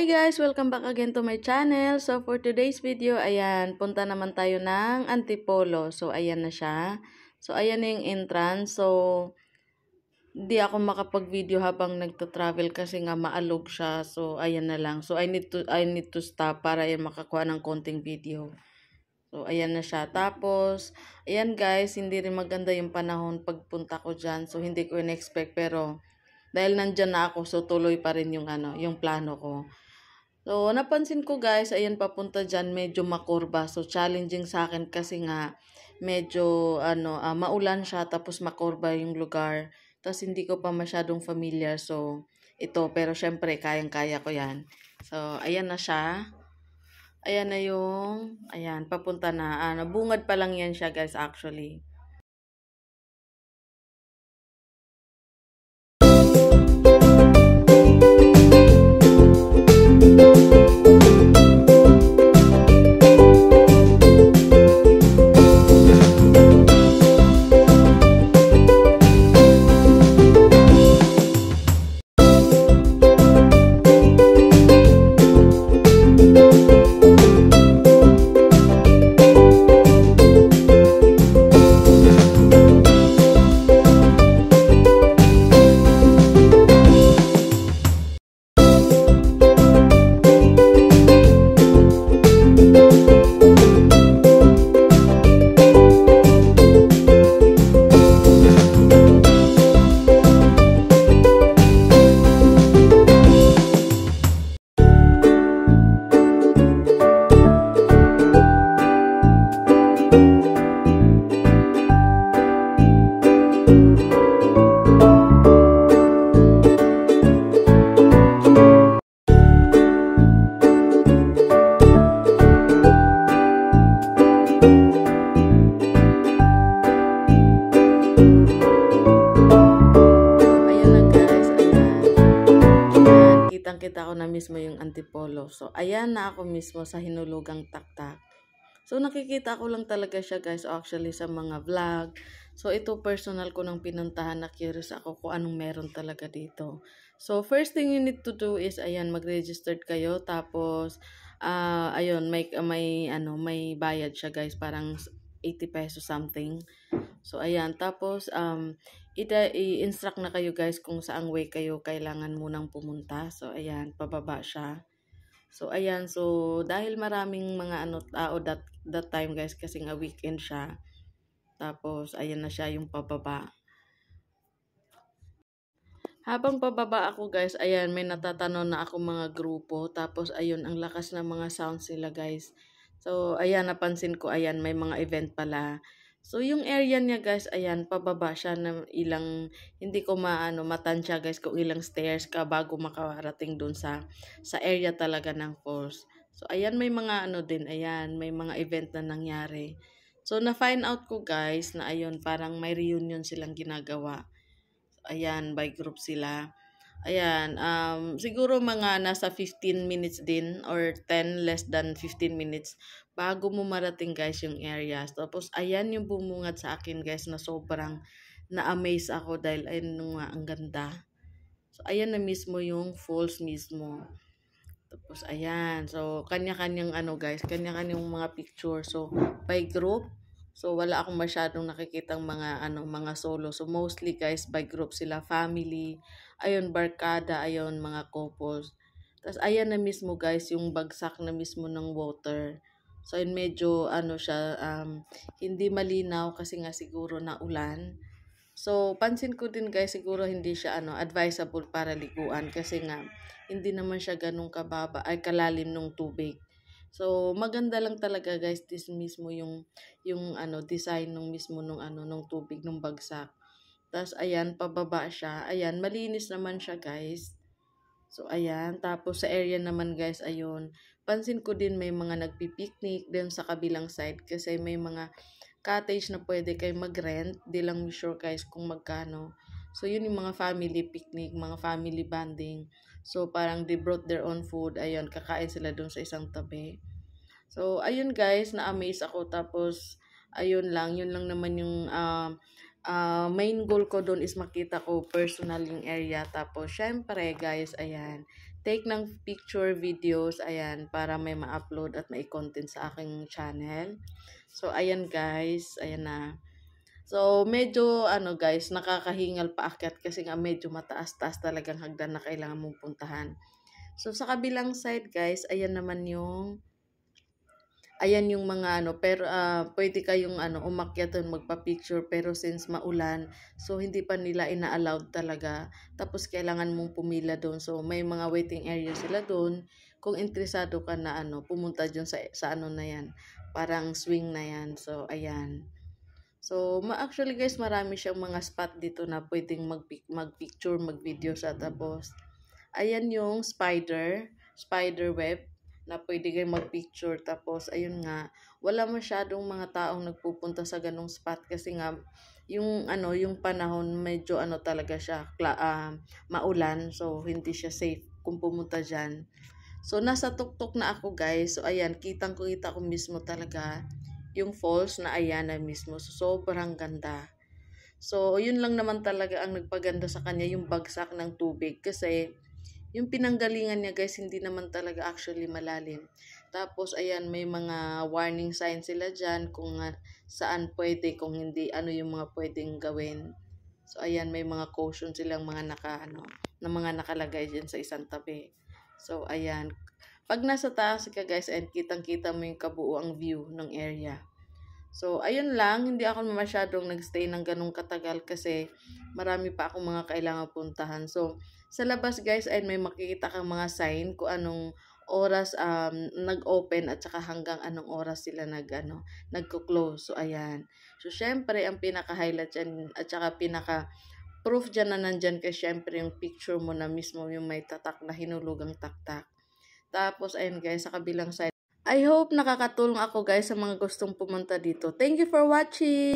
Hi guys! Welcome back again to my channel. So for today's video, ayan, punta naman tayo ng Antipolo. So ayan na siya. So ayan na yung entrance. So di ako makapag-video habang nagto-travel kasi nga maalog siya. So ayan na lang. So I need to stop para yan makakuha ng konting video. So ayan na siya. Tapos ayan guys, hindi rin maganda yung panahon pagpunta ko diyan. So hindi ko in-expect pero dahil nandyan na ako, so tuloy pa rin yung yung plano ko. So, napansin ko guys, ayan papunta dyan, medyo makurba. So, challenging sa akin kasi nga, medyo, maulan siya, tapos makurba yung lugar. Tapos, hindi ko pa masyadong familiar. So, ito, pero syempre, kayang-kaya ko yan. So, ayan na siya. Ayan na yung, ayan, papunta na. Bungad pa lang yan siya guys, actually. Kita ko na mismo yung Antipolo. So, ayan na ako mismo sa Hinulugang Taktak. So, nakikita ko lang talaga siya guys, actually sa mga vlog. So, ito personal ko nang pinuntahan na curious ako kung anong meron talaga dito. So, first thing you need to do is, ayan, mag-registered kayo. Tapos, ayun, may bayad siya guys, parang 80 pesos something. So, ayan. Tapos, i-instruct na kayo guys kung saang way kayo kailangan munang pumunta. So, ayan, pababa siya. So, ayan. So, dahil maraming mga tao that time guys, kasi nga weekend siya. Tapos, ayan na siya yung pababa. Habang pababa ako guys, ayan, may natatanaw na ako mga grupo. Tapos, ayun, ang lakas ng mga sounds nila guys. So, ayan, napansin ko, ayan, may mga event pala. So, yung area niya guys, ayan, pababa siya ng ilang, hindi ko matansya guys kung ilang stairs ka bago makarating dun sa area talaga ng falls. So, ayan, may mga din, ayan, may mga event na nangyari. So, na-find out ko guys na ayun, parang may reunion silang ginagawa. Ayan, by group sila. Ayan, siguro mga nasa 15 minutes din or 10 less than 15 minutes bago mo marating guys yung areas. Tapos, ayan yung bumungad sa akin guys na sobrang na-amaze ako dahil ayun nga, ang ganda. So, ayan na mismo yung falls mismo. Tapos, ayan. So, kanya-kanyang guys, kanya-kanyang mga picture. So, by group. So, wala akong masyadong nakikitang mga solo. So, mostly guys, by group sila, family, ayun, barkada, ayun, mga couples. Tapos, ayan na mismo guys, yung bagsak na mismo ng water. So, ayun, medyo, siya, hindi malinaw kasi nga siguro na ulan. So, pansin ko din guys, siguro hindi siya advisable para liguan kasi nga hindi naman siya ganun kababa ay kalalim ng tubig. So, maganda lang talaga guys, this mismo yung design nung mismo nung tubig nung bagsak. Tapos ayan, pababa siya. Ayan, malinis naman siya guys. So, ayan. Tapos sa area naman guys, ayun. Pansin ko din may mga nagpi-picnic din sa kabilang side kasi may mga cottage na pwede kayo mag-rent. Di lang sure guys kung magkano. So, yun yung mga family picnic, mga family bonding. So, parang they brought their own food. Ayun, kakain sila dun sa isang tabi. So, ayun guys, na-amaze ako. Tapos, ayun lang, yun lang naman yung main goal ko doon is makita ko personal yung area. Tapos, syempre guys, ayan, take ng picture videos, ayan, para may ma-upload at may content sa aking channel. So, ayan guys, ayan na. So, medyo, guys, nakakahingal paakyat kasi nga medyo mataas-taas talagang hagdan na kailangan mong puntahan. So, sa kabilang side, guys, ayan yung mga pero pwede kayong umakyat doon magpa-picture pero since maulan, so hindi pa nila ina-allowed talaga. Tapos kailangan mong pumila doon. So may mga waiting area sila doon. Kung interesado ka na pumunta diyon sa na 'yan. Parang swing na 'yan. So ayan. So actually guys, marami siyang mga spot dito na pwedeng mag-picture, mag-video sa tapos ayan yung spider web na pwede kayong mag-picture. Tapos, ayun nga, wala masyadong mga taong nagpupunta sa ganong spot kasi nga, yung panahon medyo talaga siya, maulan. So, hindi siya safe kung pumunta dyan. So, nasa tuktok na ako guys. So, ayan, kita ko mismo talaga yung falls na ayan na mismo. So, sobrang ganda. So, yun lang naman talaga ang nagpaganda sa kanya, yung bagsak ng tubig. Kasi, yung pinanggalingan niya guys, hindi naman talaga actually malalim. Tapos, ayan, may mga warning signs sila dyan kung saan pwede, kung hindi, ano yung mga pwedeng gawin. So, ayan, may mga caution silang mga na mga nakalagay dyan sa isang tabi. So, ayan. Pag nasa taas ka guys, and kitang-kita mo yung kabuuang view ng area. So, ayun lang, hindi ako masyadong nagstay ng ganung katagal kasi marami pa akong mga kailangan puntahan. So, sa labas guys, ay may makikita kang mga sign kung anong oras nag-open at saka hanggang anong oras sila nagko-close. So, ayan. So, syempre, ang pinaka-highlight dyan at saka pinaka-proof dyan na nandyan kasi syempre yung picture mo na mismo yung may tatak na hinulugang taktak. Tapos, ayun guys, sa kabilang side, I hope nakakatulong ako guys sa mga gustong pumunta dito. Thank you for watching!